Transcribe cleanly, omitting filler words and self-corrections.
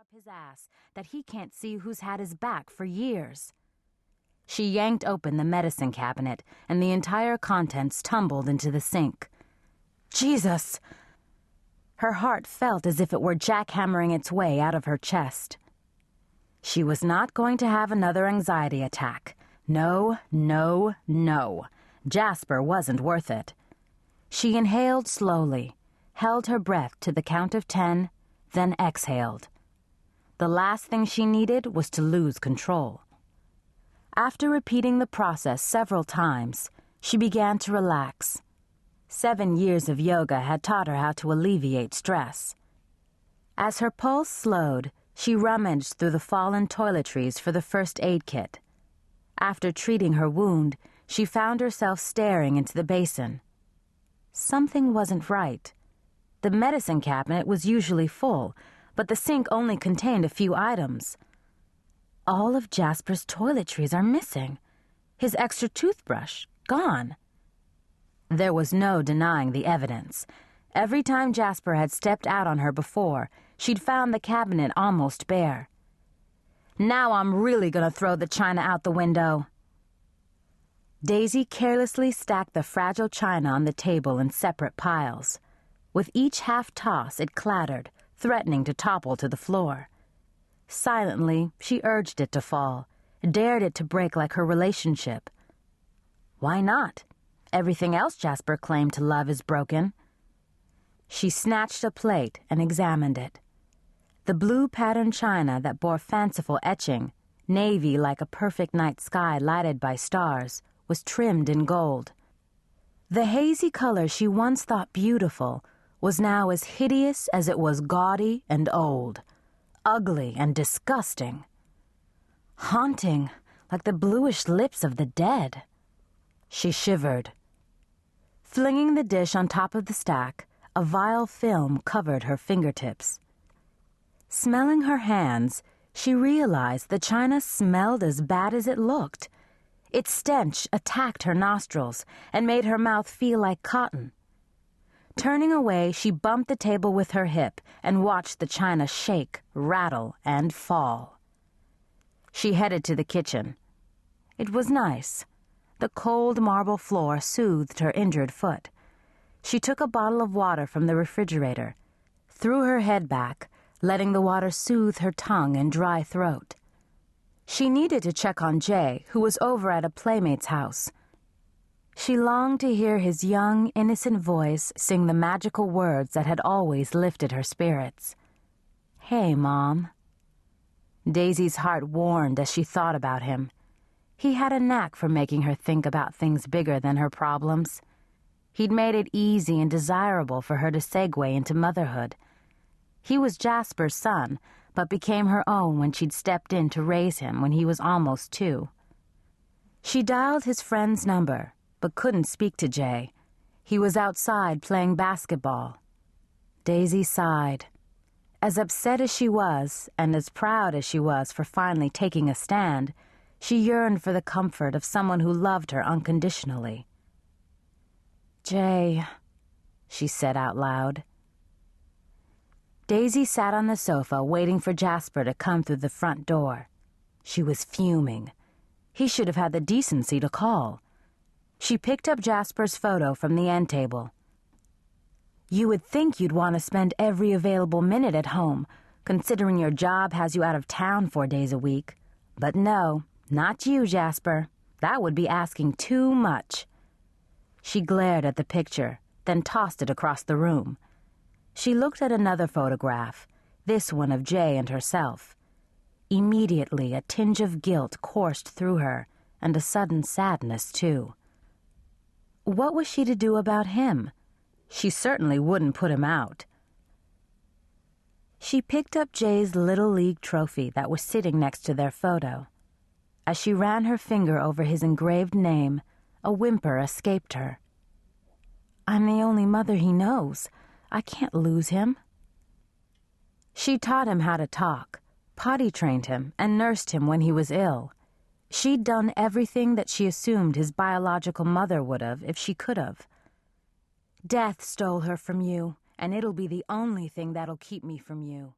up his ass that he can't see who's had his back for years. She yanked open the medicine cabinet, and the entire contents tumbled into the sink. Jesus! Her heart felt as if it were jackhammering its way out of her chest. She was not going to have another anxiety attack. No, no, no. Jasper wasn't worth it. She inhaled slowly, held her breath to the count of 10, then exhaled. The last thing she needed was to lose control. After repeating the process several times, she began to relax. 7 years of yoga had taught her how to alleviate stress. As her pulse slowed, she rummaged through the fallen toiletries for the first aid kit. After treating her wound, she found herself staring into the basin. Something wasn't right. The medicine cabinet was usually full, but the sink only contained a few items. All of Jasper's toiletries are missing. His extra toothbrush, gone. There was no denying the evidence. Every time Jasper had stepped out on her before, she'd found the cabinet almost bare. Now I'm really gonna throw the china out the window. Daisy carelessly stacked the fragile china on the table in separate piles. With each half-toss, it clattered, threatening to topple to the floor. Silently, she urged it to fall, dared it to break like her relationship. Why not? Everything else Jasper claimed to love is broken. She snatched a plate and examined it. The blue patterned china that bore fanciful etching, navy like a perfect night sky lighted by stars, was trimmed in gold. The hazy color she once thought beautiful was now as hideous as it was gaudy and old, ugly and disgusting. Haunting, like the bluish lips of the dead. She shivered. Flinging the dish on top of the stack, a vile film covered her fingertips. Smelling her hands, she realized the china smelled as bad as it looked. Its stench attacked her nostrils and made her mouth feel like cotton. Turning away, she bumped the table with her hip and watched the china shake, rattle, and fall. She headed to the kitchen. It was nice. The cold marble floor soothed her injured foot. She took a bottle of water from the refrigerator, threw her head back, letting the water soothe her tongue and dry throat. She needed to check on Jay, who was over at a playmate's house. She longed to hear his young, innocent voice sing the magical words that had always lifted her spirits. "Hey, Mom." Daisy's heart warmed as she thought about him. He had a knack for making her think about things bigger than her problems. He'd made it easy and desirable for her to segue into motherhood. He was Jasper's son, but became her own when she'd stepped in to raise him when he was almost 2. She dialed his friend's number, but couldn't speak to Jay. He was outside playing basketball. Daisy sighed. As upset as she was, and as proud as she was for finally taking a stand, she yearned for the comfort of someone who loved her unconditionally. "Jay," she said out loud. Daisy sat on the sofa waiting for Jasper to come through the front door. She was fuming. He should have had the decency to call. She picked up Jasper's photo from the end table. "You would think you'd want to spend every available minute at home, considering your job has you out of town 4 days a week. But no, not you, Jasper. That would be asking too much." She glared at the picture, then tossed it across the room. She looked at another photograph, this one of Jay and herself. Immediately, a tinge of guilt coursed through her, and a sudden sadness, too. What was she to do about him? She certainly wouldn't put him out. She picked up Jay's Little League trophy that was sitting next to their photo. As she ran her finger over his engraved name, a whimper escaped her. "I'm the only mother he knows. I can't lose him." She taught him how to talk, potty-trained him, and nursed him when he was ill. She'd done everything that she assumed his biological mother would have if she could have. "Death stole her from you, and it'll be the only thing that'll keep me from you."